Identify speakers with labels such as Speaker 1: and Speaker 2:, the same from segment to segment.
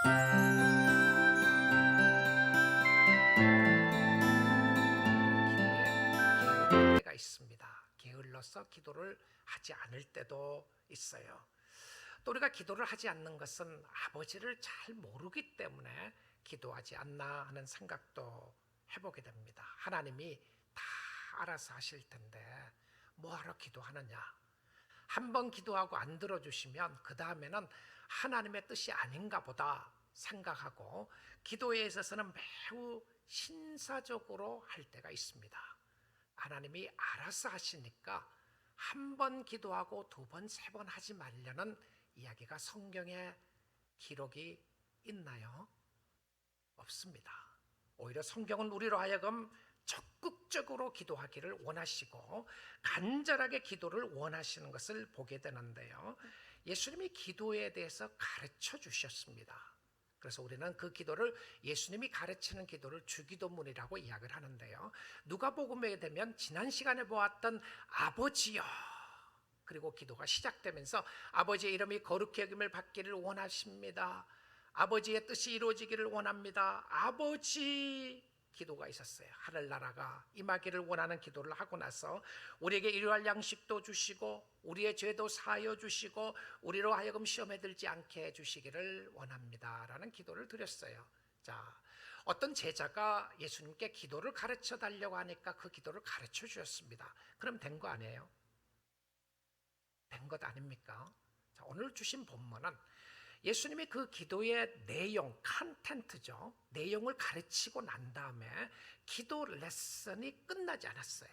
Speaker 1: 기도에 게으를 때가 있습니다. 게을러서 기도를 하지 않을 때도 있어요. 또 우리가 기도를 하지 않는 것은 아버지를 잘 모르기 때문에 기도하지 않나 하는 생각도 해보게 됩니다. 하나님이 다 알아서 하실 텐데 뭐하러 기도하느냐. 한번 기도하고 안 들어주시면 그 다음에는 하나님의 뜻이 아닌가 보다 생각하고 기도에 있어서는 매우 신사적으로 할 때가 있습니다. 하나님이 알아서 하시니까 한 번 기도하고 두 번, 세 번 하지 말려는 이야기가 성경에 기록이 있나요? 없습니다. 오히려 성경은 우리로 하여금 적극적으로 기도하기를 원하시고 간절하게 기도를 원하시는 것을 보게 되는데요. 예수님이 기도에 대해서 가르쳐 주셨습니다. 그래서 우리는 그 기도를 예수님이 가르치는 기도를 주기도문이라고 이야기를 하는데요. 누가복음에 되면 지난 시간에 보았던 아버지여, 그리고 기도가 시작되면서 아버지의 이름이 거룩히 여김을 받기를 원하십니다. 아버지의 뜻이 이루어지기를 원합니다. 아버지 기도가 있었어요. 하늘나라가 임하기를 원하는 기도를 하고 나서 우리에게 일용할 양식도 주시고 우리의 죄도 사하여 주시고 우리로 하여금 시험에 들지 않게 해주시기를 원합니다 라는 기도를 드렸어요. 자, 어떤 제자가 예수님께 기도를 가르쳐 달라고 하니까 그 기도를 가르쳐 주셨습니다. 그럼 된 거 아니에요? 된 것 아닙니까? 자, 오늘 주신 본문은 예수님이 그 기도의 내용, 컨텐츠죠. 내용을 가르치고 난 다음에 기도 레슨이 끝나지 않았어요.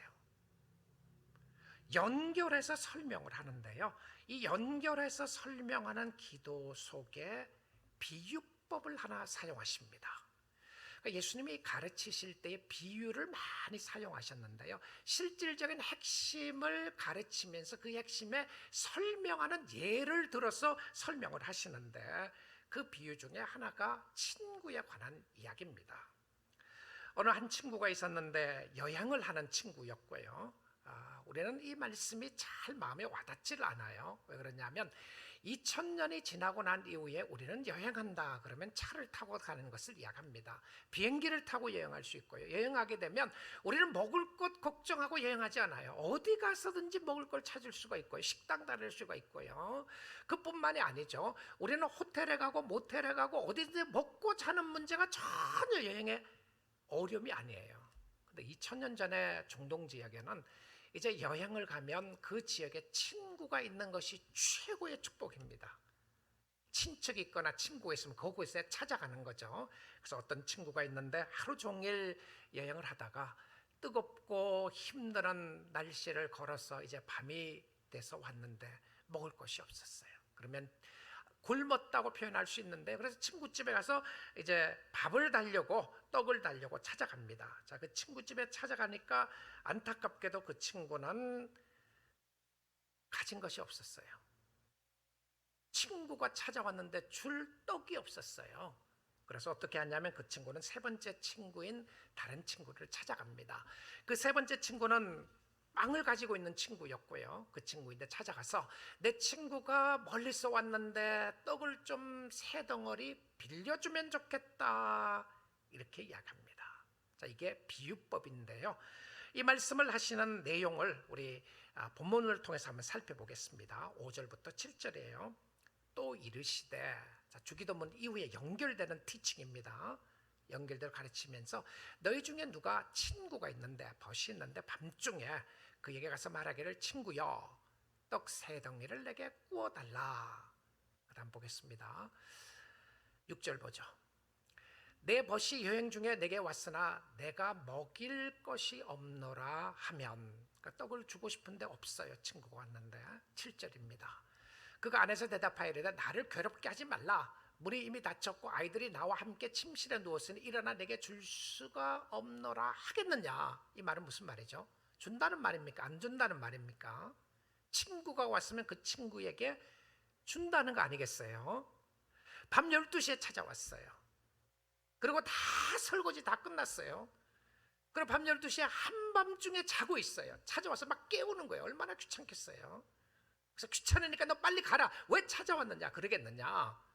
Speaker 1: 연결해서 설명을 하는데요. 이 연결해서 설명하는 기도 속에 비유법을 하나 사용하십니다. 그러니까 예수님이 가르치실 때의 비유를 많이 사용하셨는데요. 실질적인 핵심을 가르치면서 그 핵심에 설명하는 예를 들어서 설명을 하시는데 그 비유 중에 하나가 친구에 관한 이야기입니다. 어느 한 친구가 있었는데 여행을 하는 친구였고요. 우리는 이 말씀이 잘 마음에 와닿지를 않아요. 왜 그러냐면 2000년이 지나고 난 이후에 우리는 여행한다 그러면 차를 타고 가는 것을 이야기합니다. 비행기를 타고 여행할 수 있고요. 여행하게 되면 우리는 먹을 것 걱정하고 여행하지 않아요. 어디 가서든지 먹을 걸 찾을 수가 있고요. 식당 다닐 수가 있고요. 그뿐만이 아니죠. 우리는 호텔에 가고 모텔에 가고 어디든지 먹고 자는 문제가 전혀 여행에 어려움이 아니에요. 근데 2000년 전에 중동 지역에는 이제 여행을 가면 그 지역에 친구가 있는 것이 최고의 축복입니다. 친척이 있거나 친구가 있으면 그곳에 찾아가는 거죠. 그래서 어떤 친구가 있는데 하루 종일 여행을 하다가 뜨겁고 힘든 날씨를 걸어서 이제 밤이 돼서 왔는데 먹을 것이 없었어요. 그러면 굶었다고 표현할 수 있는데, 그래서 친구집에 가서 이제 밥을 달려고, 떡을 달려고 찾아갑니다. 자, 그 친구집에 찾아가니까 안타깝게도 그 친구는 가진 것이 없었어요. 친구가 찾아왔는데 줄 떡이 없었어요. 그래서 어떻게 하냐면 그 친구는 세 번째 친구인 다른 친구를 찾아갑니다. 그 세 번째 친구는 빵을 가지고 있는 친구였고요. 그 친구인데 찾아가서 내 친구가 멀리서 왔는데 떡을 좀 세 덩어리 빌려주면 좋겠다 이렇게 이야기합니다. 자, 이게 비유법인데요. 이 말씀을 하시는 내용을 우리 본문을 통해서 한번 살펴보겠습니다. 5절부터 7절이에요. 또 이르시되, 자, 주기도문 이후에 연결되는 티칭입니다. 연결대로 가르치면서 너희 중에 누가 친구가 있는데, 벗이 있는데 밤중에 그에게 가서 말하기를 친구여 떡 세 덩이를 내게 구워달라. 그 다음 보겠습니다. 6절 보죠. 내 벗이 여행 중에 내게 왔으나 내가 먹일 것이 없노라 하면, 그러니까 떡을 주고 싶은데 없어요. 친구가 왔는데. 7절입니다. 그가 안에서 대답하이르되 나를 괴롭게 하지 말라. 물이 이미 닫혔고 아이들이 나와 함께 침실에 누웠으니 일어나 내게 줄 수가 없노라 하겠느냐. 이 말은 무슨 말이죠? 준다는 말입니까? 안 준다는 말입니까? 친구가 왔으면 그 친구에게 준다는 거 아니겠어요? 밤 12시에 찾아왔어요. 그리고 다 설거지 다 끝났어요. 그리고 밤 12시에 한밤중에 자고 있어요. 찾아와서 막 깨우는 거예요. 얼마나 귀찮겠어요. 그래서 귀찮으니까 너 빨리 가라. 왜 찾아왔느냐 그러겠느냐.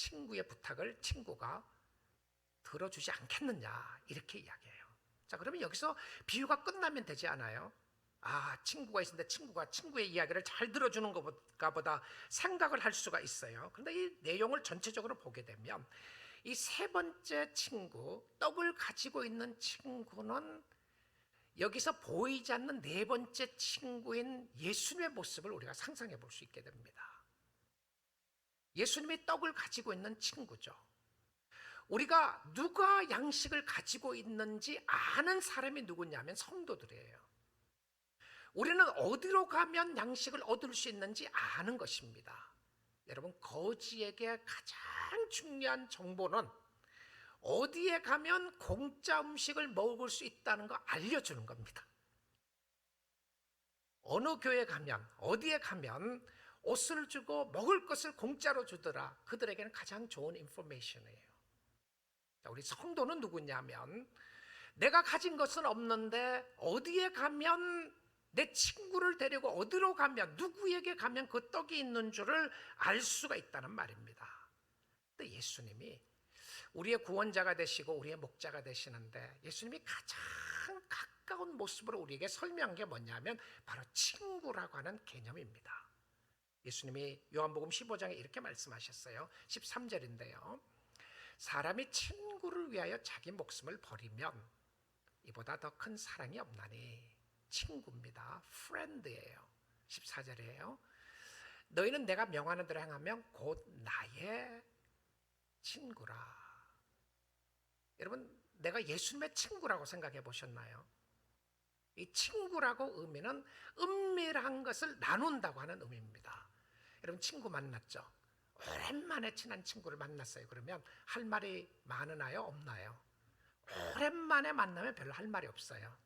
Speaker 1: 친구의 부탁을 친구가 들어주지 않겠느냐 이렇게 이야기해요. 자, 그러면 여기서 비유가 끝나면 되지 않아요? 친구가 있는데 친구가 친구의 이야기를 잘 들어주는 것가 보다 생각을 할 수가 있어요. 그런데 이 내용을 전체적으로 보게 되면 이 세 번째 친구, 떡을 가지고 있는 친구는 여기서 보이지 않는 네 번째 친구인 예수님의 모습을 우리가 상상해 볼 수 있게 됩니다. 예수님이 떡을 가지고 있는 친구죠. 우리가 누가 양식을 가지고 있는지 아는 사람이 누구냐면 성도들이에요. 우리는 어디로 가면 양식을 얻을 수 있는지 아는 것입니다. 여러분, 거지에게 가장 중요한 정보는 어디에 가면 공짜 음식을 먹을 수 있다는 거 알려주는 겁니다. 어느 교회 가면, 어디에 가면 옷을 주고 먹을 것을 공짜로 주더라. 그들에게는 가장 좋은 인포메이션이에요. 우리 성도는 누구냐면 내가 가진 것은 없는데 어디에 가면 내 친구를 데리고 어디로 가면 누구에게 가면 그 떡이 있는 줄을 알 수가 있다는 말입니다. 근데 예수님이 우리의 구원자가 되시고 우리의 목자가 되시는데 예수님이 가장 가까운 모습으로 우리에게 설명한 게 뭐냐면 바로 친구라고 하는 개념입니다. 예수님이 요한복음 15장에 이렇게 말씀하셨어요. 13절인데요. 사람이 친구를 위하여 자기 목숨을 버리면 이보다 더 큰 사랑이 없나니. 친구입니다. friend예요. 14절이에요. 너희는 내가 명하는 대로 행하면 곧 나의 친구라. 여러분, 내가 예수님의 친구라고 생각해 보셨나요? 이 친구라고 의미는 은밀한 것을 나눈다고 하는 의미입니다. 여러분, 친구 만났죠? 오랜만에 친한 친구를 만났어요. 그러면 할 말이 많으나요? 없나요? 오랜만에 만나면 별로 할 말이 없어요.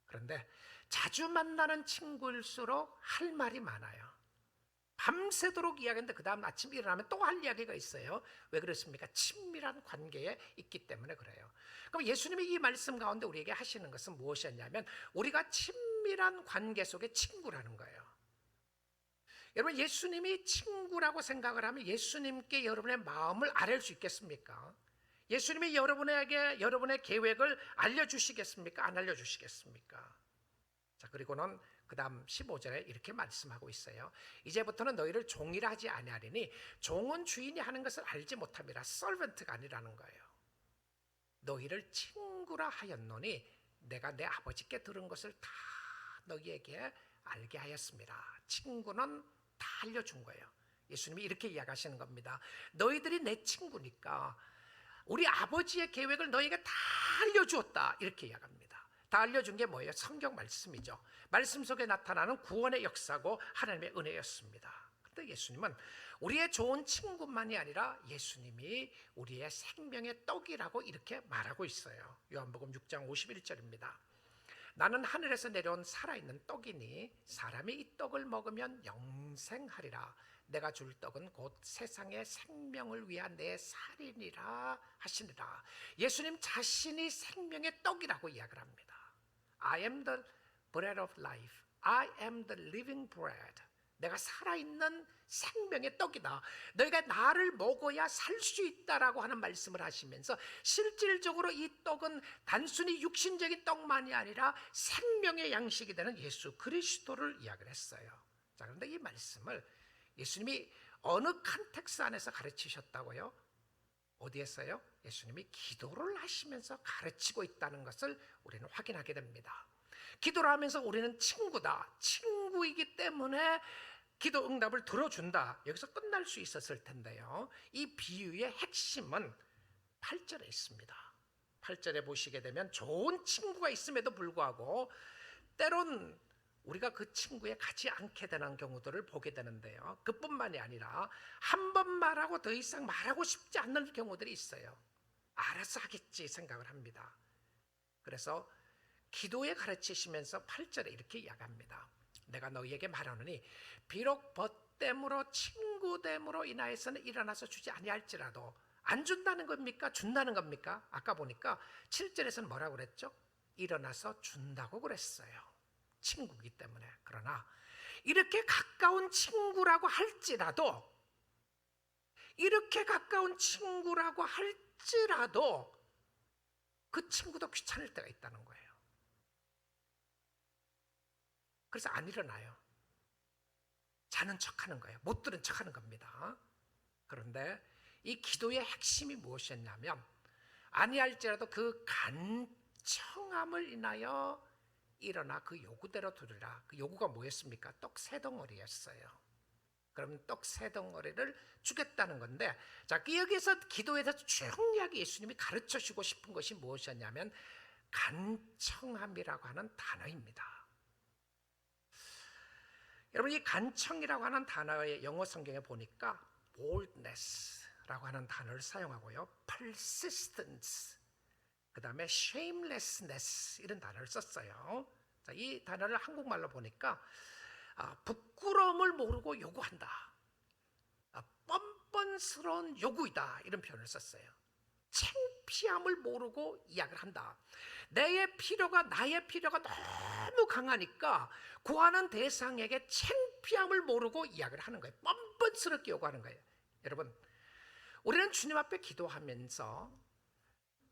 Speaker 1: 그런데 자주 만나는 친구일수록 할 말이 많아요. 밤새도록 이야기하는데 그 다음 아침 일어나면 또 할 이야기가 있어요. 왜 그렇습니까? 친밀한 관계에 있기 때문에 그래요. 그럼 예수님이 이 말씀 가운데 우리에게 하시는 것은 무엇이었냐면 우리가 친밀한 관계 속에 친구라는 거예요. 여러분, 예수님이 친구라고 생각을 하면 예수님께 여러분의 마음을 아뢰 수 있겠습니까? 예수님이 여러분에게 여러분의 계획을 알려주시겠습니까? 안 알려주시겠습니까? 자, 그리고는 그 다음 15절에 이렇게 말씀하고 있어요. 이제부터는 너희를 종이라 하지 아니하리니 종은 주인이 하는 것을 알지 못함이라. 서번트가 아니라는 거예요. 너희를 친구라 하였노니 내가 내 아버지께 들은 것을 다 너희에게 알게 하였습니다. 친구는 다 알려준 거예요. 예수님이 이렇게 이야기하시는 겁니다. 너희들이 내 친구니까 우리 아버지의 계획을 너희에게 다 알려주었다. 이렇게 이야기합니다. 다 알려준 게 뭐예요? 성경 말씀이죠. 말씀 속에 나타나는 구원의 역사고 하나님의 은혜였습니다. 그런데 예수님은 우리의 좋은 친구만이 아니라 예수님이 우리의 생명의 떡이라고 이렇게 말하고 있어요. 요한복음 6장 51절입니다. 나는 하늘에서 내려온 살아있는 떡이니 사람이 이 떡을 먹으면 영생하리라. 내가 줄 떡은 곧 세상의 생명을 위한 내 살이니라 하시니라. 예수님 자신이 생명의 떡이라고 이야기를 합니다. I am the bread of life. I am the living bread. 내가 살아있는 생명의 떡이다. 너희가 나를 먹어야 살 수 있다라고 하는 말씀을 하시면서 실질적으로 이 떡은 단순히 육신적인 떡만이 아니라 생명의 양식이 되는 예수 그리스도를 이야기를 했어요. 자, 그런데 이 말씀을 예수님이 어느 컨텍스트 안에서 가르치셨다고요? 어디에서요? 예수님이 기도를 하시면서 가르치고 있다는 것을 우리는 확인하게 됩니다. 기도를 하면서 우리는 친구다. 친구이기 때문에 기도 응답을 들어준다. 여기서 끝날 수 있었을 텐데요. 이 비유의 핵심은 8절에 있습니다. 8절에 보시게 되면 좋은 친구가 있음에도 불구하고 때론 우리가 그 친구에 가지 않게 되는 경우들을 보게 되는데요. 그뿐만이 아니라 한 번 말하고 더 이상 말하고 싶지 않는 경우들이 있어요. 알아서 하겠지 생각을 합니다. 그래서 기도에 가르치시면서 8절에 이렇게 이야기합니다. 내가 너희에게 말하노니 비록 벗됨으로 친구됨으로 인하여서는 일어나서 주지 아니할지라도 안 준다는 겁니까? 준다는 겁니까? 아까 보니까 7절에서는 뭐라고 그랬죠? 일어나서 준다고 그랬어요. 친구이기 때문에. 그러나 이렇게 가까운 친구라고 할지라도 이렇게 가까운 친구라고 할지라도 그 친구도 귀찮을 때가 있다는 거예요. 그래서 안 일어나요. 자는 척하는 거예요. 못 들은 척하는 겁니다. 그런데 이 기도의 핵심이 무엇이었냐면, 아니할지라도 그 간청함을 인하여 일어나 그 요구대로 두리라. 그 요구가 뭐였습니까? 떡 세 덩어리였어요. 그럼 떡 세 덩어리를 주겠다는 건데, 자, 여기서 기도에 대해서 중요하게 예수님이 가르쳐 주고 싶은 것이 무엇이었냐면 간청함이라고 하는 단어입니다. 여러분, 이 간청이라고 하는 단어의 영어 성경에 보니까 boldness라고 하는 단어를 사용하고요, persistence, 그 다음에 shamelessness 이런 단어를 썼어요. 자, 이 단어를 한국말로 보니까 부끄러움을 모르고 요구한다, 뻔뻔스러운 요구이다, 이런 표현을 썼어요. 창피함을 모르고 이야기를 한다. 나의 필요가 너무 강하니까 구하는 대상에게 창피함을 모르고 이야기를 하는 거예요. 뻔뻔스럽게 요구하는 거예요. 여러분, 우리는 주님 앞에 기도하면서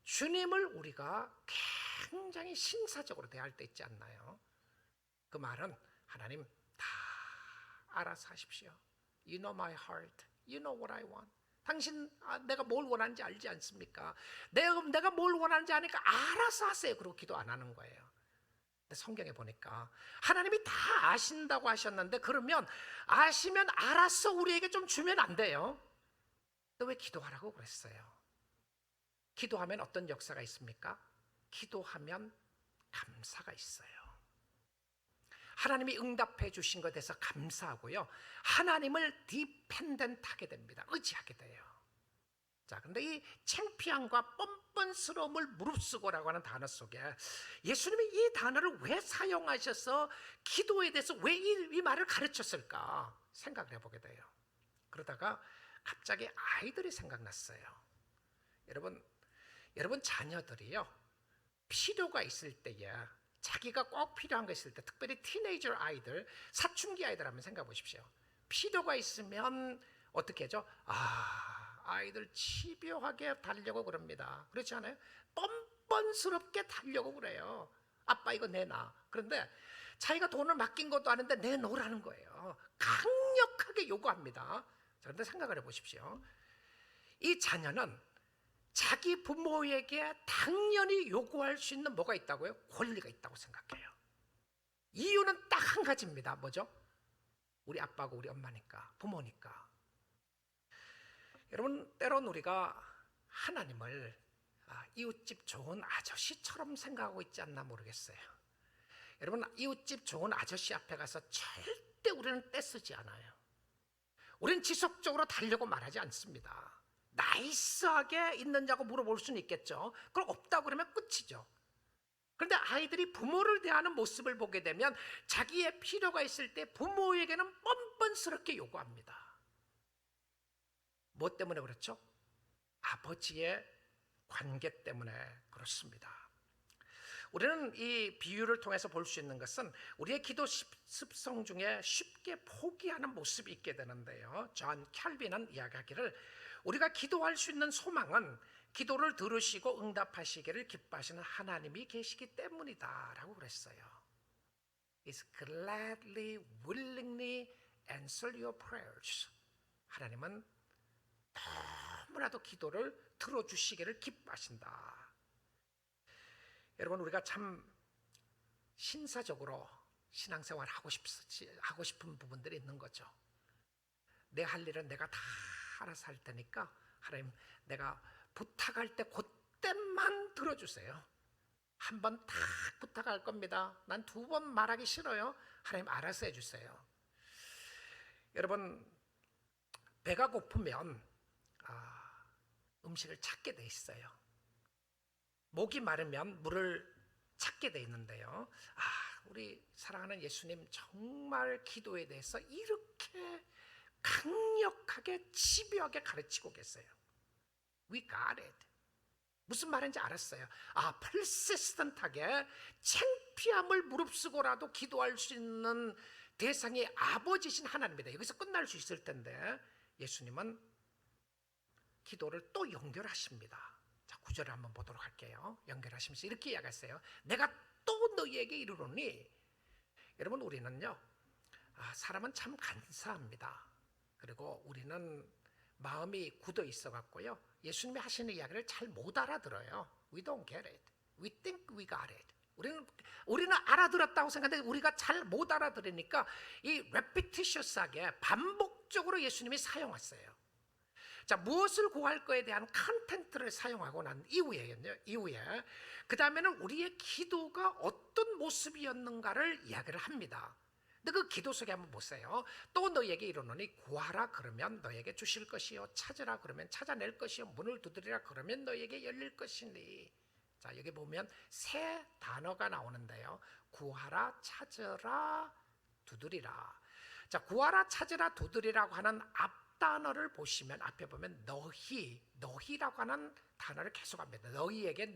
Speaker 1: 주님을 우리가 굉장히 신사적으로 대할 때 있지 않나요? 그 말은, 하나님 다 알아서 하십시오. You know my heart. You know what I want. 당신 내가 뭘 원하는지 알지 않습니까? 내가 뭘 원하는지 아니까 알아서 하세요. 그러고 기도 안 하는 거예요. 근데 성경에 보니까 하나님이 다 아신다고 하셨는데, 그러면 아시면 알아서 우리에게 좀 주면 안 돼요? 또 왜 기도하라고 그랬어요? 기도하면 어떤 역사가 있습니까? 기도하면 감사가 있어요. 하나님이 응답해 주신 것에 대해서 감사하고요, 하나님을 디펜던트하게 됩니다. 의지하게 돼요. 자, 근데 이 창피함과 뻔뻔스러움을 무릅쓰고라고 하는 단어 속에 예수님이 이 단어를 왜 사용하셔서 기도에 대해서 왜 이 말을 가르쳤을까 생각을 해보게 돼요. 그러다가 갑자기 아이들이 생각났어요. 여러분 자녀들이요, 필요가 있을 때에, 자기가 꼭 필요한 거 있을 때, 특별히 티네이저 아이들, 사춘기 아이들 한번 생각해 보십시오. 필요가 있으면 어떻게 하죠? 아이들 집요하게 달려고 그럽니다. 그렇지 않아요? 뻔뻔스럽게 달려고 그래요. 아빠 이거 내놔. 그런데 자기가 돈을 맡긴 것도 아닌데 내놓으라는 거예요. 강력하게 요구합니다. 그런데 생각을 해보십시오. 이 자녀는 자기 부모에게 당연히 요구할 수 있는 뭐가 있다고요? 권리가 있다고 생각해요. 이유는 딱 한 가지입니다. 뭐죠? 우리 아빠고 우리 엄마니까, 부모니까. 여러분, 때론 우리가 하나님을 이웃집 좋은 아저씨처럼 생각하고 있지 않나 모르겠어요. 여러분, 이웃집 좋은 아저씨 앞에 가서 절대 우리는 떼쓰지 않아요. 우리는 지속적으로 달려고 말하지 않습니다. 나이스하게 있느냐고 물어볼 수는 있겠죠. 그럼 없다고 그러면 끝이죠. 그런데 아이들이 부모를 대하는 모습을 보게 되면 자기의 필요가 있을 때 부모에게는 뻔뻔스럽게 요구합니다. 뭐 때문에 그렇죠? 아버지의 관계 때문에 그렇습니다. 우리는 이 비유를 통해서 볼 수 있는 것은 우리의 기도 습성 중에 쉽게 포기하는 모습이 있게 되는데요, 존 캘빈은 이야기하기를, 우리가 기도할 수 있는 소망은 기도를 들으시고 응답하시기를 기뻐하시는 하나님이 계시기 때문이다 라고 그랬어요. Is gladly, willingly answer your prayers. 하나님은 너무나도 기도를 들어주시기를 기뻐하신다. 여러분, 우리가 참 신사적으로 신앙생활 하고 싶은 부분들이 있는 거죠. 내 할 일은 내가 다 알아서 할 테니까 하나님, 내가 부탁할 때 그때만 들어주세요. 한 번 딱 부탁할 겁니다. 난 2번 말하기 싫어요. 하나님 알아서 해주세요. 여러분, 배가 고프면 음식을 찾게 돼 있어요. 목이 마르면 물을 찾게 돼 있는데요, 우리 사랑하는 예수님 정말 기도에 대해서 이렇게 강력하게 집요하게 가르치고 계세요. We got it. 무슨 말인지 알았어요. persistent하게 창피함을 무릅쓰고라도 기도할 수 있는 대상이 아버지신 하나님이다. 여기서 끝날 수 있을 텐데 예수님은 기도를 또 연결하십니다. 자, 9절을 한번 보도록 할게요. 연결하시면서 이렇게 이야기했어요. 내가 또 너희에게 이르노니. 여러분, 우리는요, 사람은 참 간사합니다. 그리고 우리는 마음이 굳어 있어 갖고요, 예수님이 하시는 이야기를 잘 못 알아들어요. We don't get it. We think we got it. 우리는 알아들었다고 생각하는데 우리가 잘 못 알아들으니까 이 repetitious하게 반복적으로 예수님이 사용하세요. 자, 무엇을 구할 거에 대한 컨텐츠를 사용하고 난 이후에 그 다음에는 우리의 기도가 어떤 모습이었는가를 이야기를 합니다. 근데 그 기도 속에 한번 보세요. 또 너희에게 이르노니 구하라 그러면 너희에게 주실 것이요, 찾으라 그러면 찾아낼 것이요, 문을 두드리라 그러면 너희에게 열릴 것이니. 자, 여기 보면 세 단어가 나오는데요. 구하라, 찾으라, 두드리라. 자, 구하라, 찾으라, 두드리라고 하는 앞 단어를 보시면 앞에 보면 너희라고 하는 단어를 계속합니다. 너희에게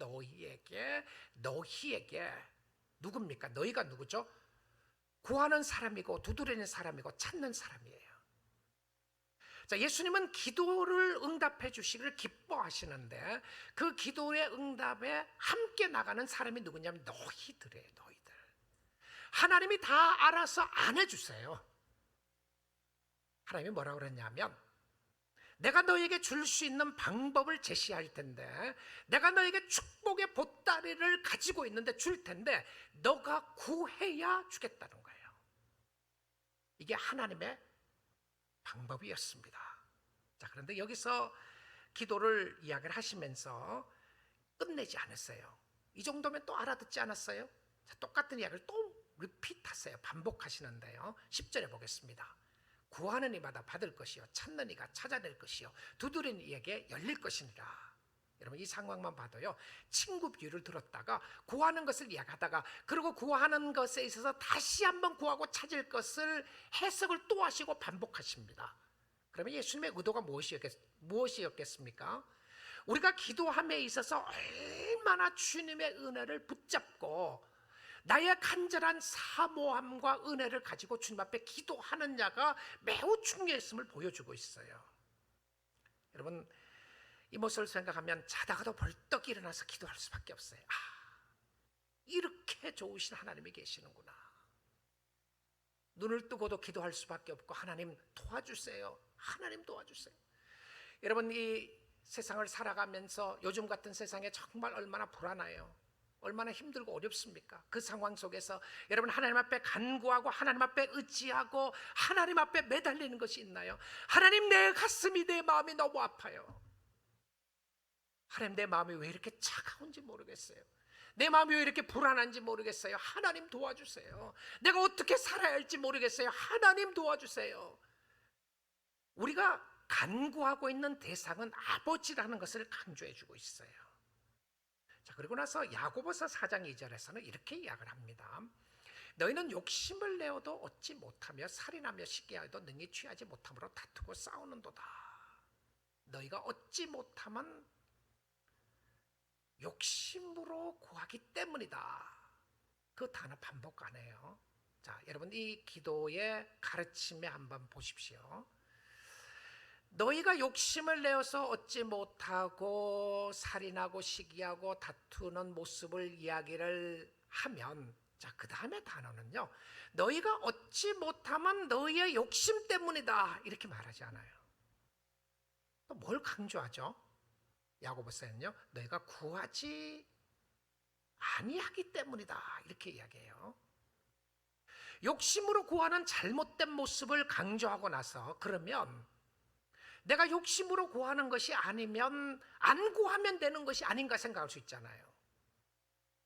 Speaker 1: 누굽니까? 너희가 누구죠? 구하는 사람이고 두드리는 사람이고 찾는 사람이에요. 자, 예수님은 기도를 응답해 주시기를 기뻐하시는데 그 기도의 응답에 함께 나가는 사람이 누구냐면 너희들이에요. 너희들. 하나님이 다 알아서 안 해주세요. 하나님이 뭐라고 그랬냐면 내가 너에게 줄 수 있는 방법을 제시할 텐데, 내가 너에게 축복의 보따리를 가지고 있는데 줄 텐데 너가 구해야 주겠다는 거예요. 이게 하나님의 방법이었습니다. 자, 그런데 여기서 기도를 이야기를 하시면서 끝내지 않았어요. 이 정도면 또 알아듣지 않았어요? 자, 똑같은 이야기를 또 리핏하세요. 반복하시는데요. 10절에 보겠습니다. 구하는 이마다 받을 것이요, 찾는 이가 찾아낼 것이요, 두드리는 이에게 열릴 것이니라. 여러분, 이 상황만 봐도요, 친구 비유를 들었다가 구하는 것을 이야기하다가 그리고 구하는 것에 있어서 다시 한번 구하고 찾을 것을 해석을 또 하시고 반복하십니다. 그러면 예수님의 의도가 무엇이었겠습니까? 우리가 기도함에 있어서 얼마나 주님의 은혜를 붙잡고 나의 간절한 사모함과 은혜를 가지고 주님 앞에 기도하느냐가 매우 중요했음을 보여주고 있어요. 여러분, 이 모습을 생각하면 자다가도 벌떡 일어나서 기도할 수밖에 없어요. 이렇게 좋으신 하나님이 계시는구나. 눈을 뜨고도 기도할 수밖에 없고, 하나님 도와주세요. 하나님 도와주세요. 여러분, 이 세상을 살아가면서 요즘 같은 세상에 정말 얼마나 불안해요. 얼마나 힘들고 어렵습니까? 그 상황 속에서 여러분, 하나님 앞에 간구하고 하나님 앞에 의지하고 하나님 앞에 매달리는 것이 있나요? 하나님, 내 가슴이, 내 마음이 너무 아파요. 하나님, 내 마음이 왜 이렇게 차가운지 모르겠어요. 내 마음이 왜 이렇게 불안한지 모르겠어요. 하나님 도와주세요. 내가 어떻게 살아야 할지 모르겠어요. 하나님 도와주세요. 우리가 간구하고 있는 대상은 아버지라는 것을 강조해 주고 있어요. 자, 그리고 나서 야고보서 4장 2절에서는 이렇게 이야기를 합니다. 너희는 욕심을 내어도 얻지 못하며 살인하며 시기하여도 능히 취하지 못함으로 다투고 싸우는도다. 너희가 얻지 못하면 욕심으로 구하기 때문이다. 그 단어 반복 안 해요. 자, 여러분, 이 기도의 가르침에 한번 보십시오. 너희가 욕심을 내어서 얻지 못하고 살인하고 시기하고 다투는 모습을 이야기를 하면, 자, 그 다음에 단어는요, 너희가 얻지 못하면 너희의 욕심 때문이다, 이렇게 말하지 않아요. 또 뭘 강조하죠? 야고보서는요, 너희가 구하지 아니하기 때문이다, 이렇게 이야기해요. 욕심으로 구하는 잘못된 모습을 강조하고 나서, 그러면 내가 욕심으로 구하는 것이 아니면 안 구하면 되는 것이 아닌가 생각할 수 있잖아요.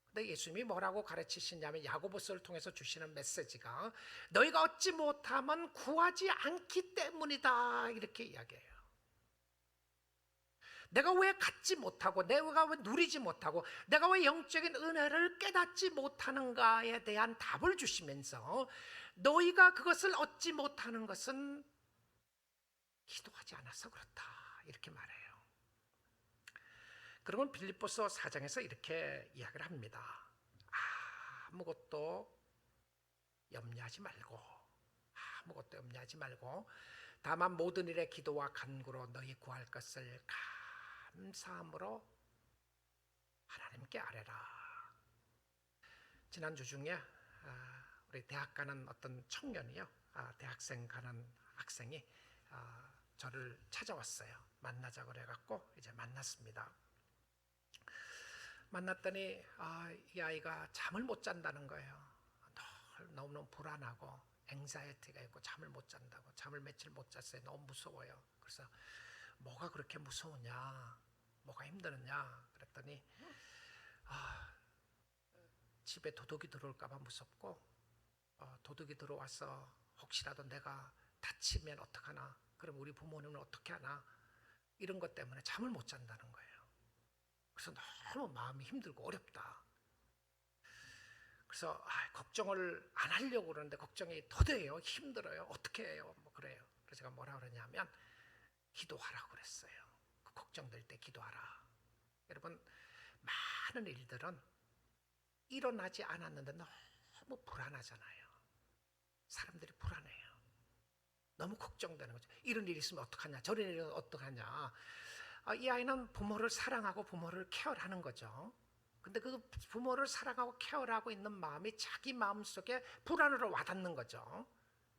Speaker 1: 근데 예수님이 뭐라고 가르치시냐면 야고보서를 통해서 주시는 메시지가 너희가 얻지 못하면 구하지 않기 때문이다, 이렇게 이야기해요. 내가 왜 갖지 못하고, 내가 왜 누리지 못하고, 내가 왜 영적인 은혜를 깨닫지 못하는가에 대한 답을 주시면서 너희가 그것을 얻지 못하는 것은 기도하지 않아서 그렇다, 이렇게 말해요. 그러면 빌립보서 4장에서 이렇게 이야기를 합니다. 아무것도 염려하지 말고 다만 모든 일에 기도와 간구로 너희 구할 것을 감사함으로 하나님께 아뢰라. 지난주 중에 우리 대학 가는 어떤 청년이요, 대학생 가는 학생이 저를 찾아왔어요. 만나자 그래갖고 이제 만났습니다. 만났더니 이 아이가 잠을 못 잔다는 거예요. 너무너무 불안하고 앵자이티가 있고 잠을 못 잔다고. 잠을 며칠 못 잤어요. 너무 무서워요. 그래서 뭐가 그렇게 무서우냐, 뭐가 힘드느냐 그랬더니 집에 도둑이 들어올까 봐 무섭고, 도둑이 들어와서 혹시라도 내가 다치면 어떡하나, 그럼 우리 부모님은 어떻게 하나, 이런 것 때문에 잠을 못 잔다는 거예요. 그래서 너무 마음이 힘들고 어렵다. 그래서 걱정을 안 하려고 그러는데 걱정이 더뎌요. 힘들어요. 어떻게 해요? 뭐 그래요. 그래서 제가 뭐라 그러냐면 기도하라고 그랬어요. 그 걱정될 때 기도하라. 여러분, 많은 일들은 일어나지 않았는데 너무 불안하잖아요. 사람들이 불안해요. 너무 걱정되는 거죠. 이런 일이 있으면 어떡하냐, 저런 일이 어떡하냐. 이 아이는 부모를 사랑하고 부모를 케어하는 거죠. 근데 그 부모를 사랑하고 케어하고 있는 마음이 자기 마음속에 불안으로 와닿는 거죠.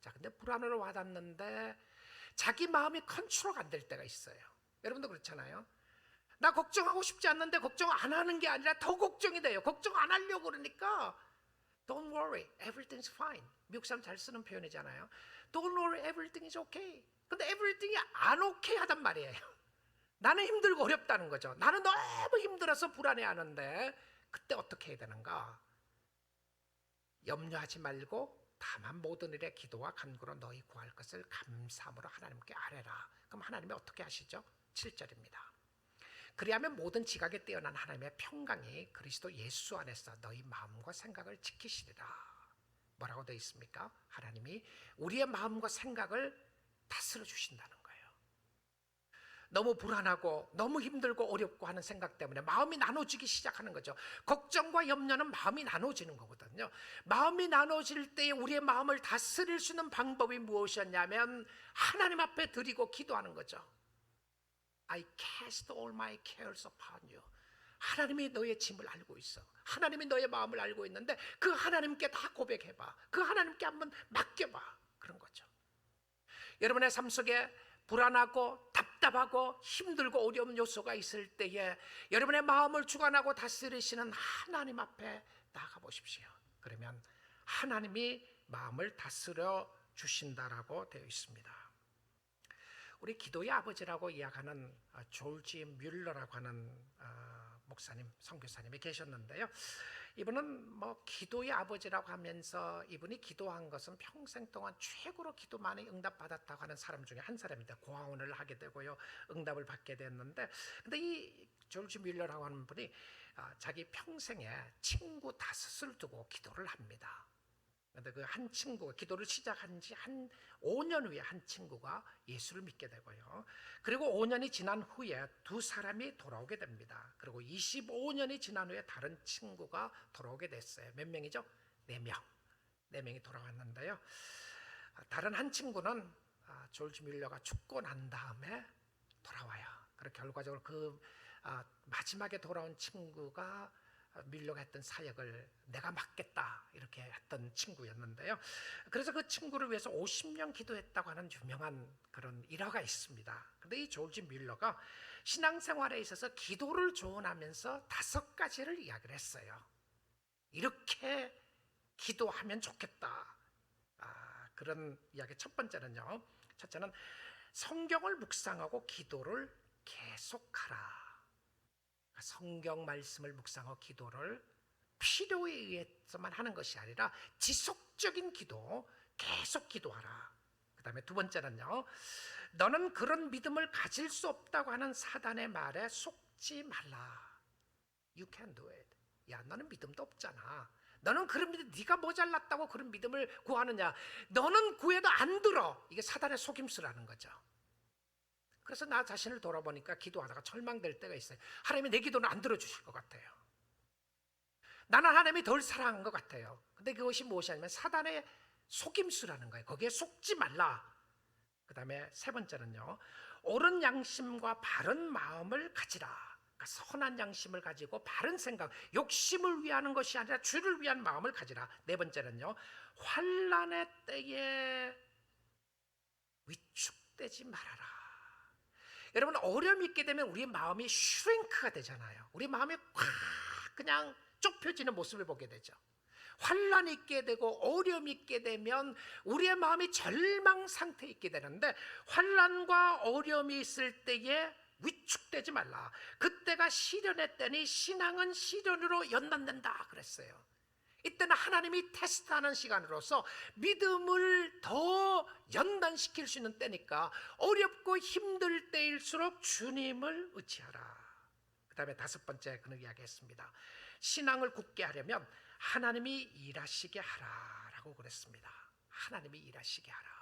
Speaker 1: 자, 근데 불안으로 와닿는데 자기 마음이 컨트롤 안 될 때가 있어요. 여러분도 그렇잖아요. 나 걱정하고 싶지 않는데 걱정 안 하는 게 아니라 더 걱정이 돼요. 걱정 안 하려고 그러니까 Don't worry, everything's fine. 미국 사람 잘 쓰는 표현이잖아요. Don't worry, everything is okay. 근데 everything이 안 okay 하단 말이에요. 나는 힘들고 어렵다는 거죠. 나는 너무 힘들어서 불안해하는데 그때 어떻게 해야 되는가? 염려하지 말고 다만 모든 일에 기도와 간구로 너희 구할 것을 감사함으로 하나님께 아뢰라. 그럼 하나님이 어떻게 하시죠? 7절입니다. 그리하면 모든 지각에 뛰어난 하나님의 평강이 그리스도 예수 안에서 너희 마음과 생각을 지키시리라. 뭐라고 되어 있습니까? 하나님이 우리의 마음과 생각을 다스려 주신다는 거예요. 너무 불안하고 너무 힘들고 어렵고 하는 생각 때문에 마음이 나눠지기 시작하는 거죠. 걱정과 염려는 마음이 나눠지는 거거든요. 마음이 나눠질 때에 우리의 마음을 다스릴 수 있는 방법이 무엇이었냐면 하나님 앞에 드리고 기도하는 거죠. I cast all my cares upon you. 하나님이 너의 짐을 알고 있어. 하나님이 너의 마음을 알고 있는데 그 하나님께 다 고백해봐. 그 하나님께 한번 맡겨봐. 그런 거죠. 여러분의 삶 속에 불안하고 답답하고 힘들고 어려운 요소가 있을 때에 여러분의 마음을 주관하고 다스리시는 하나님 앞에 나가 보십시오. 그러면 하나님이 마음을 다스려 주신다라고 되어 있습니다. 우리 기도의 아버지라고 이야기하는 졸지 뮬러라고 하는 목사님, 선교사님이 계셨는데요. 이분은 뭐 기도의 아버지라고 하면서 이분이 기도한 것은 평생 동안 최고로 기도 많이 응답받았다고 하는 사람 중에 한 사람입니다. 고아원을 하게 되고요, 응답을 받게 됐는데, 근데 이 졸지 뮬러라고 하는 분이 자기 평생에 친구 5을 두고 기도를 합니다. 근데 그 한 친구가 기도를 시작한 지 한 5년 후에 한 친구가 예수를 믿게 되고요. 그리고 5년이 지난 후에 2사람이 돌아오게 됩니다. 그리고 25년이 지난 후에 다른 친구가 돌아오게 됐어요. 몇 명이죠? 4명. 4명이 돌아왔는데요. 다른 한 친구는 졸지 뮬러가 죽고 난 다음에 돌아와요. 그리고 결과적으로 그 마지막에 돌아온 친구가 뮬러가 했던 사역을 내가 맡겠다 이렇게 했던 친구였는데요. 그래서 그 친구를 위해서 50년 기도했다고 하는 유명한 그런 일화가 있습니다. 근데 이 졸지 뮬러가 신앙생활에 있어서 기도를 조언하면서 5가지를 이야기를 했어요. 이렇게 기도하면 좋겠다. 그런 이야기. 첫 번째는요, 첫째는 성경을 묵상하고 기도를 계속하라. 성경 말씀을 묵상하고 기도를 필요에 의해서만 하는 것이 아니라 지속적인 기도, 계속 기도하라. 그 다음에 2번째는요, 너는 그런 믿음을 가질 수 없다고 하는 사단의 말에 속지 말라. You can do it. 야, 너는 믿음도 없잖아. 너는 그런 믿음, 네가 모자랐다고 그런 믿음을 구하느냐. 너는 구해도 안 들어. 이게 사단의 속임수라는 거죠. 그래서 나 자신을 돌아보니까 기도하다가 절망될 때가 있어요. 하나님이 내 기도는 안 들어주실 것 같아요. 나는 하나님이 덜 사랑한 것 같아요. 근데 그것이 무엇이냐면 사단의 속임수라는 거예요. 거기에 속지 말라. 그 다음에 3번째는요, 옳은 양심과 바른 마음을 가지라. 선한 양심을 가지고 바른 생각, 욕심을 위하는 것이 아니라 주를 위한 마음을 가지라. 네 번째는요, 환난의 때에 위축되지 말아라. 여러분, 어려움이 있게 되면 우리 마음이 슈링크가 되잖아요. 우리 마음이 확 그냥 좁혀지는 모습을 보게 되죠. 환난이 있게 되고 어려움이 있게 되면 우리의 마음이 절망 상태에 있게 되는데, 환난과 어려움이 있을 때에 위축되지 말라. 그때가 시련의 때니 신앙은 시련으로 연단된다 그랬어요. 이때는 하나님이 테스트하는 시간으로서 믿음을 더 연단시킬 수 있는 때니까 어렵고 힘들 때일수록 주님을 의지하라. 그 다음에 다섯 번째 그는 이야기했습니다. 신앙을 굳게 하려면 하나님이 일하시게 하라라고 그랬습니다. 하나님이 일하시게 하라.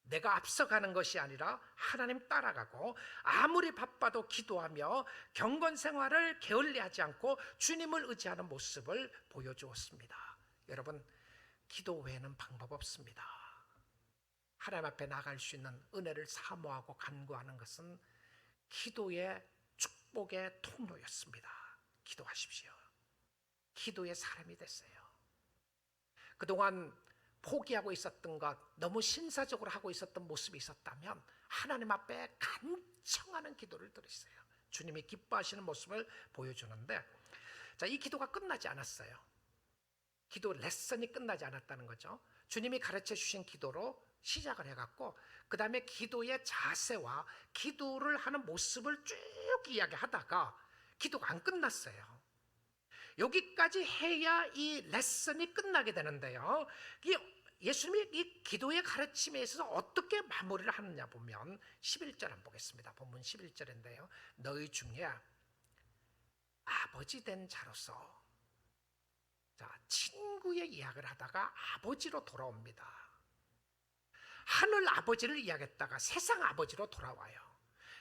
Speaker 1: 내가 앞서가는 것이 아니라 하나님 따라가고, 아무리 바빠도 기도하며 경건 생활을 게을리하지 않고 주님을 의지하는 모습을 보여주었습니다. 여러분, 기도 외에는 방법 없습니다. 하나님 앞에 나갈 수 있는 은혜를 사모하고 간구하는 것은 기도의 축복의 통로였습니다. 기도하십시오. 기도의 사람이 됐어요. 그동안 포기하고 있었던 것, 너무 신사적으로 하고 있었던 모습이 있었다면 하나님 앞에 간청하는 기도를 드렸어요. 주님이 기뻐하시는 모습을 보여주는데, 자, 이 기도가 끝나지 않았어요. 기도 레슨이 끝나지 않았다는 거죠. 주님이 가르쳐 주신 기도로 시작을 해갖고 그 다음에 기도의 자세와 기도를 하는 모습을 쭉 이야기하다가 기도가 안 끝났어요. 여기까지 해야 이 레슨이 끝나게 되는데요, 예수님이 이 기도의 가르침에 있어서 어떻게 마무리를 하느냐 보면 11절 한번 보겠습니다. 본문 11절인데요. 너희 중에 아버지 된 자로서, 자, 친구의 이야기를 하다가 아버지로 돌아옵니다. 하늘 아버지를 이야기했다가 세상 아버지로 돌아와요.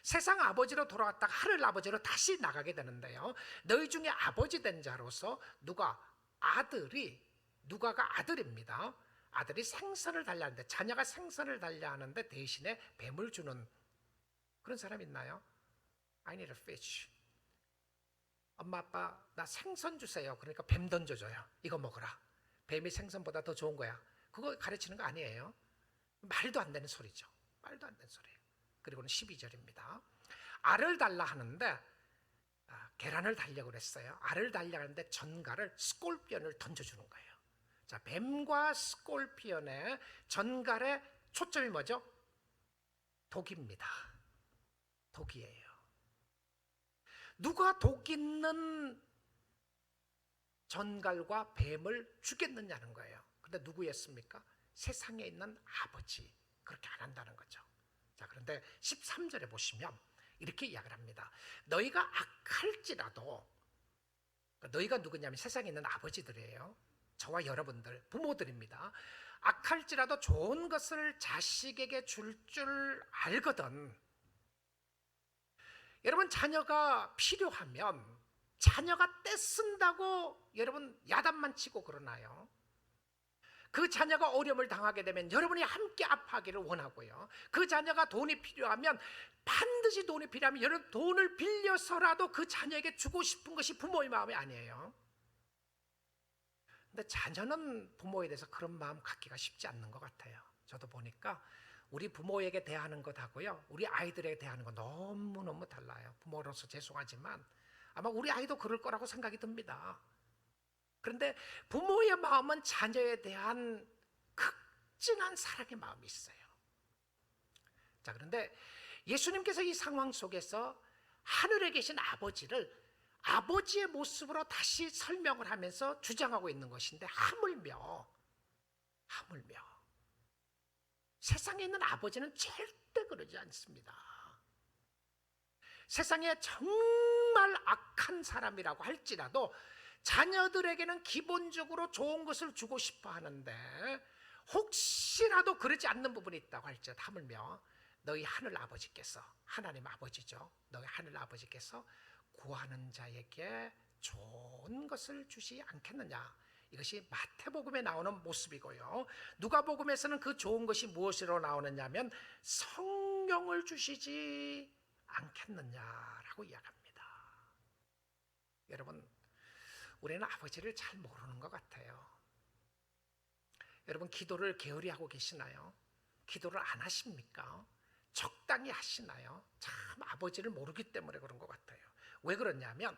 Speaker 1: 세상 아버지로 돌아왔다가 하늘 아버지로 다시 나가게 되는데요, 너희 중에 아버지 된 자로서 누가가 아들입니다. 아들이 생선을 달려 하는데, 자녀가 생선을 달려 하는데 대신에 뱀을 주는 그런 사람 있나요? I need a fish. 엄마 아빠 나 생선 주세요. 그러니까 뱀 던져줘요. 이거 먹어라. 뱀이 생선보다 더 좋은 거야. 그거 가르치는 거 아니에요. 말도 안 되는 소리죠. 말도 안 되는 소리예요. 그리고는 12절입니다. 알을 달라 하는데 계란을 달려고 그랬어요. 알을 달려 하는데 전갈을, 스콜피언을 던져주는 거예요. 자, 뱀과 스콜피언의 전갈의 초점이 뭐죠? 독입니다. 독이에요. 누가 독 있는 전갈과 뱀을 주겠느냐는 거예요. 근데 누구였습니까? 세상에 있는 아버지. 그렇게 안 한다는 거죠. 자, 그런데 13절에 보시면 이렇게 이야기를 합니다. 너희가 악할지라도, 너희가 누구냐면 세상에 있는 아버지들이에요. 저와 여러분들, 부모들입니다. 악할지라도 좋은 것을 자식에게 줄 알거든. 여러분, 자녀가 필요하면 자녀가 떼쓴다고 여러분 야단만 치고 그러나요? 그 자녀가 어려움을 당하게 되면 여러분이 함께 아파하기를 원하고요, 그 자녀가 돈이 필요하면, 반드시 돈이 필요하면 여러분 돈을 빌려서라도 그 자녀에게 주고 싶은 것이 부모의 마음이 아니에요. 근데 자녀는 부모에 대해서 그런 마음 갖기가 쉽지 않는 것 같아요. 저도 보니까 우리 부모에게 대하는 것하고요, 우리 아이들에게 대하는 거 너무너무 달라요. 부모로서 죄송하지만 아마 우리 아이도 그럴 거라고 생각이 듭니다. 그런데 부모의 마음은 자녀에 대한 극진한 사랑의 마음이 있어요. 자, 그런데 예수님께서 이 상황 속에서 하늘에 계신 아버지를 아버지의 모습으로 다시 설명을 하면서 주장하고 있는 것인데, 하물며 세상에 있는 아버지는 절대 그러지 않습니다. 세상에 정말 악한 사람이라고 할지라도 자녀들에게는 기본적으로 좋은 것을 주고 싶어 하는데, 혹시라도 그러지 않는 부분이 있다고 할지라도 하물며 너희 하늘 아버지께서, 하나님 아버지죠, 너희 하늘 아버지께서 구하는 자에게 좋은 것을 주시 않겠느냐. 이것이 마태복음에 나오는 모습이고요, 누가복음에서는 그 좋은 것이 무엇으로 나오느냐 하면 성령을 주시지 않겠느냐라고 아니라고 이야기합니다. 여러분, 우리는 아버지를 잘 모르는 것 같아요. 여러분, 기도를 게으리 하고 계시나요? 기도를 안 하십니까? 적당히 하시나요? 참 아버지를 모르기 때문에 그런 것 같아요. 왜 그러냐면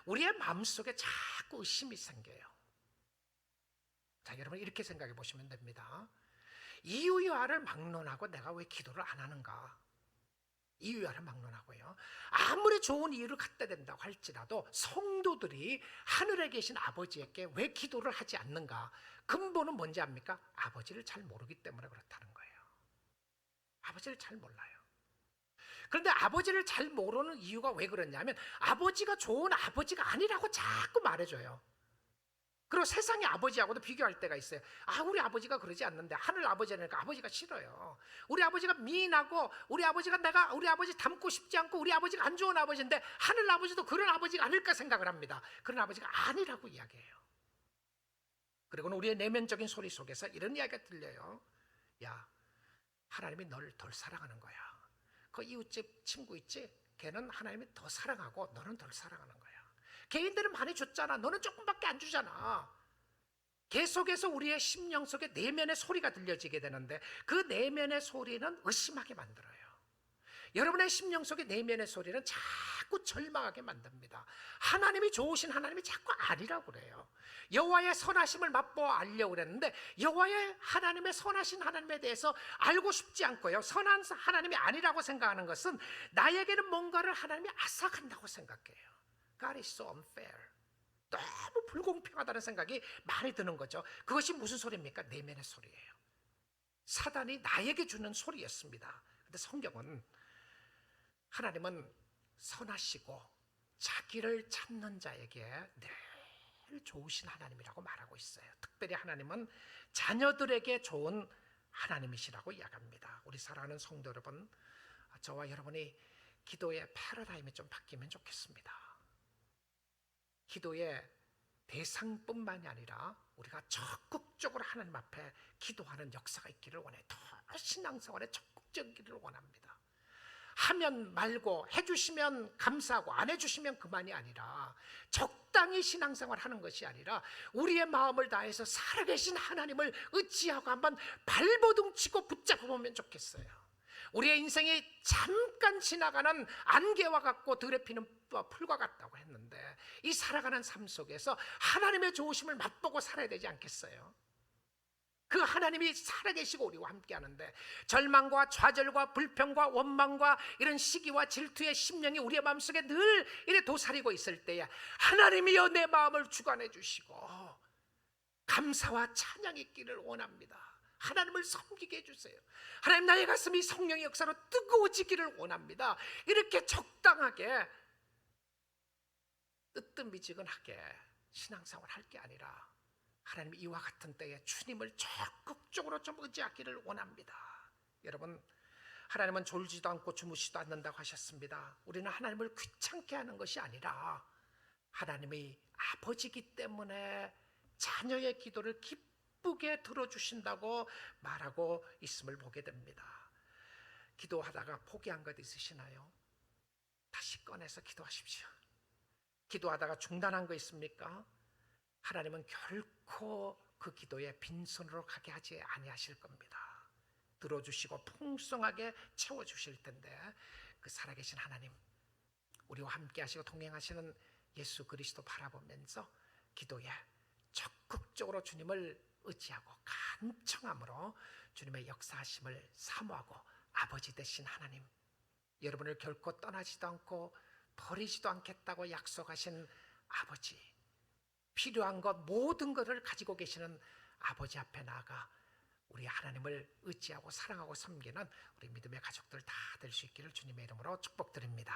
Speaker 1: 우리의 마음속에 자꾸 의심이 생겨요. 자, 여러분 이렇게 생각해 보시면 됩니다. 이유야를 막론하고 내가 왜 기도를 안 하는가? 이유야를 막론하고요. 아무리 좋은 이유를 갖다 댄다고 할지라도 성도들이 하늘에 계신 아버지에게 왜 기도를 하지 않는가? 근본은 뭔지 압니까? 아버지를 잘 모르기 때문에 그렇다는 거예요. 아버지를 잘 몰라요. 그런데 아버지를 잘 모르는 이유가 왜 그러냐면 아버지가 좋은 아버지가 아니라고 자꾸 말해줘요. 그리고 세상의 아버지하고도 비교할 때가 있어요. 아, 우리 아버지가 그러지 않는데 하늘 아버지라니까 아버지가 싫어요. 우리 아버지가 미인하고 우리 아버지가 내가 우리 아버지 닮고 싶지 않고 우리 아버지가 안 좋은 아버지인데 하늘 아버지도 그런 아버지가 아닐까 생각을 합니다. 그런 아버지가 아니라고 이야기해요. 그리고는 우리의 내면적인 소리 속에서 이런 이야기가 들려요. 야, 하나님이 너를 덜 사랑하는 거야. 그 이웃집 친구 있지? 걔는 하나님이 더 사랑하고 너는 덜 사랑하는 거야. 개인들은 많이 줬잖아. 너는 조금밖에 안 주잖아. 계속해서 우리의 심령 속에 내면의 소리가 들려지게 되는데 그 내면의 소리는 의심하게 만들어요. 여러분의 심령 속의 내면의 소리는 자꾸 절망하게 만듭니다. 하나님이 좋으신 하나님이 자꾸 아니라고 그래요. 여호와의 선하심을 맛보아 알려고 그랬는데 여호와의 하나님의 선하신 하나님에 대해서 알고 싶지 않고요. 선한 하나님이 아니라고 생각하는 것은 나에게는 뭔가를 하나님이 앗아간다고 생각해요. God is so unfair. 너무 불공평하다는 생각이 많이 드는 거죠. 그것이 무슨 소리입니까? 내면의 소리예요. 사단이 나에게 주는 소리였습니다. 그런데 성경은 하나님은 선하시고 자기를 찾는 자에게 늘 좋으신 하나님이라고 말하고 있어요. 특별히 하나님은 자녀들에게 좋은 하나님이시라고 이야기합니다. 우리 사랑하는 성도 여러분, 저와 여러분이 기도의 패러다임이 좀 바뀌면 좋겠습니다. 기도의 대상뿐만이 아니라 우리가 적극적으로 하나님 앞에 기도하는 역사가 있기를 원해요. 더 신앙생활에 적극적이기를 원합니다. 하면 말고 해주시면 감사하고 안 해주시면 그만이 아니라 적당히 신앙생활 하는 것이 아니라 우리의 마음을 다해서 살아계신 하나님을 의지하고 한번 발버둥 치고 붙잡아보면 좋겠어요. 우리의 인생이 잠깐 지나가는 안개와 같고 들에 피는 풀과 같다고 했는데 이 살아가는 삶 속에서 하나님의 좋으심을 맛보고 살아야 되지 않겠어요? 그 하나님이 살아계시고 우리와 함께하는데 절망과 좌절과 불평과 원망과 이런 시기와 질투의 심령이 우리의 마음속에 늘 이래 도사리고 있을 때에 하나님이여 내 마음을 주관해 주시고 감사와 찬양이 있기를 원합니다. 하나님을 섬기게 해주세요. 하나님 나의 가슴이 성령의 역사로 뜨거워지기를 원합니다. 이렇게 적당하게 뜨뜻미지근하게 신앙생활 할 게 아니라 하나님 이와 같은 때에 주님을 적극적으로 좀 의지하기를 원합니다. 여러분, 하나님은 졸지도 않고 주무시도 않는다고 하셨습니다. 우리는 하나님을 귀찮게 하는 것이 아니라 하나님이 아버지이기 때문에 자녀의 기도를 기쁘게 들어주신다고 말하고 있음을 보게 됩니다. 기도하다가 포기한 것 있으시나요? 다시 꺼내서 기도하십시오. 기도하다가 중단한 거 있습니까? 하나님은 결코 그 기도에 빈손으로 가게 하지 아니하실 겁니다. 들어주시고 풍성하게 채워주실 텐데 그 살아계신 하나님, 우리와 함께 하시고 동행하시는 예수 그리스도 바라보면서 기도에 적극적으로 주님을 의지하고 간청함으로 주님의 역사하심을 사모하고 아버지 되신 하나님, 여러분을 결코 떠나지도 않고 버리지도 않겠다고 약속하신 아버지, 필요한 것 모든 것을 가지고 계시는 아버지 앞에 나아가 우리 하나님을 의지하고 사랑하고 섬기는 우리 믿음의 가족들 다 될 수 있기를 주님의 이름으로 축복드립니다.